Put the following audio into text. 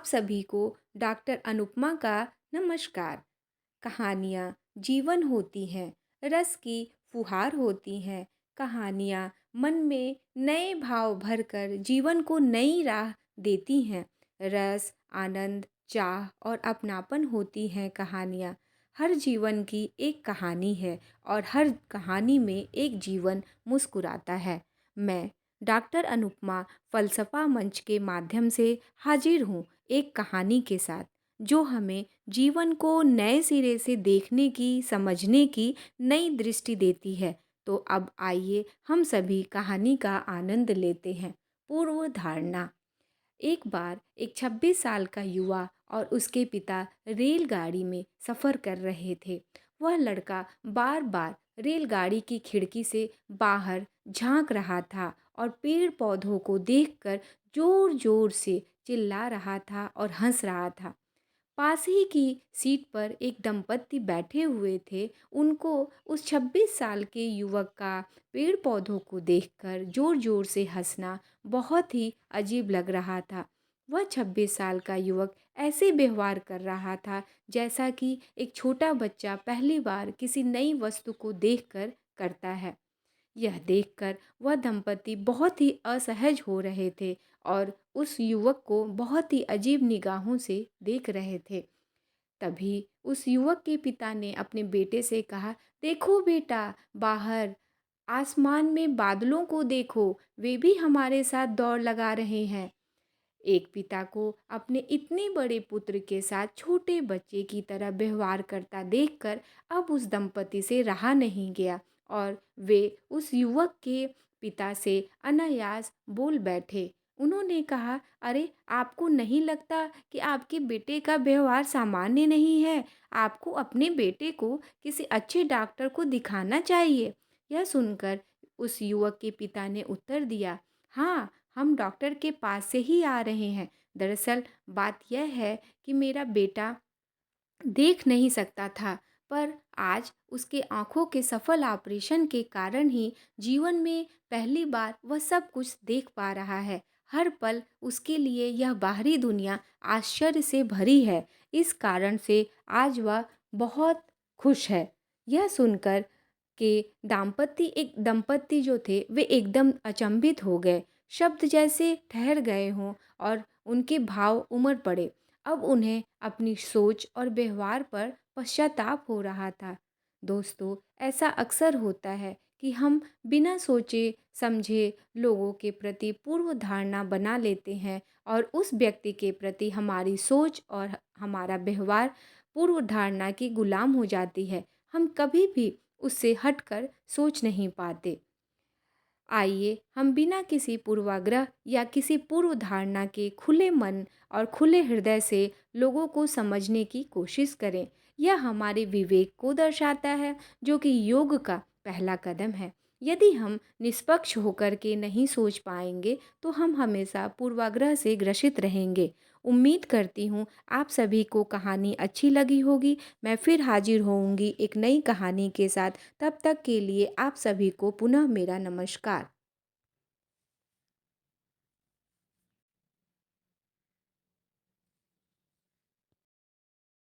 आप सभी को डॉक्टर अनुपमा का नमस्कार। कहानियाँ जीवन होती हैं, रस की फुहार होती हैं। कहानियाँ मन में नए भाव भरकर जीवन को नई राह देती हैं। रस, आनंद, चाह और अपनापन होती हैं कहानियाँ। हर जीवन की एक कहानी है और हर कहानी में एक जीवन मुस्कुराता है। मैं डॉक्टर अनुपमा फ़लसफ़ा मंच के माध्यम से हाजिर हूँ एक कहानी के साथ, जो हमें जीवन को नए सिरे से देखने की, समझने की नई दृष्टि देती है। तो अब आइए हम सभी कहानी का आनंद लेते हैं। पूर्व धारणा। एक बार एक 26 साल का युवा और उसके पिता रेलगाड़ी में सफ़र कर रहे थे। वह लड़का बार बार रेलगाड़ी की खिड़की से बाहर झांक रहा था और पेड़ पौधों को देखकर जोर जोर से चिल्ला रहा था और हंस रहा था। पास ही की सीट पर एक दंपत्ति बैठे हुए थे। उनको उस 26 साल के युवक का पेड़ पौधों को देखकर ज़ोर-ज़ोर से हंसना बहुत ही अजीब लग रहा था। वह 26 साल का युवक ऐसे व्यवहार कर रहा था जैसा कि एक छोटा बच्चा पहली बार किसी नई वस्तु को देखकर करता है। यह देखकर वह दंपति बहुत ही असहज हो रहे थे और उस युवक को बहुत ही अजीब निगाहों से देख रहे थे। तभी उस युवक के पिता ने अपने बेटे से कहा, देखो बेटा, बाहर आसमान में बादलों को देखो, वे भी हमारे साथ दौड़ लगा रहे हैं। एक पिता को अपने इतने बड़े पुत्र के साथ छोटे बच्चे की तरह व्यवहार करता देखकर अब उस दंपति से रहा नहीं गया और वे उस युवक के पिता से अनायास बोल बैठे। उन्होंने कहा, अरे आपको नहीं लगता कि आपके बेटे का व्यवहार सामान्य नहीं है? आपको अपने बेटे को किसी अच्छे डॉक्टर को दिखाना चाहिए। यह सुनकर उस युवक के पिता ने उत्तर दिया, हाँ, हम डॉक्टर के पास से ही आ रहे हैं। दरअसल बात यह है कि मेरा बेटा देख नहीं सकता था, पर आज उसके आँखों के सफल ऑपरेशन के कारण ही जीवन में पहली बार वह सब कुछ देख पा रहा है। हर पल उसके लिए यह बाहरी दुनिया आश्चर्य से भरी है। इस कारण से आज वह बहुत खुश है। यह सुनकर के दंपत्ति जो थे वे एकदम अचंभित हो गए। शब्द जैसे ठहर गए हों और उनके भाव उमड़ पड़े। अब उन्हें अपनी सोच और व्यवहार पर पश्चाताप हो रहा था। दोस्तों, ऐसा अक्सर होता है कि हम बिना सोचे समझे लोगों के प्रति पूर्व धारणा बना लेते हैं और उस व्यक्ति के प्रति हमारी सोच और हमारा व्यवहार पूर्व धारणा की गुलाम हो जाती है। हम कभी भी उससे हटकर सोच नहीं पाते। आइए हम बिना किसी पूर्वाग्रह या किसी पूर्व धारणा के खुले मन और खुले हृदय से लोगों को समझने की कोशिश करें। यह हमारे विवेक को दर्शाता है, जो कि योग का पहला कदम है। यदि हम निष्पक्ष होकर के नहीं सोच पाएंगे तो हम हमेशा पूर्वाग्रह से ग्रसित रहेंगे। उम्मीद करती हूँ आप सभी को कहानी अच्छी लगी होगी। मैं फिर हाजिर होऊंगी एक नई कहानी के साथ। तब तक के लिए आप सभी को पुनः मेरा नमस्कार।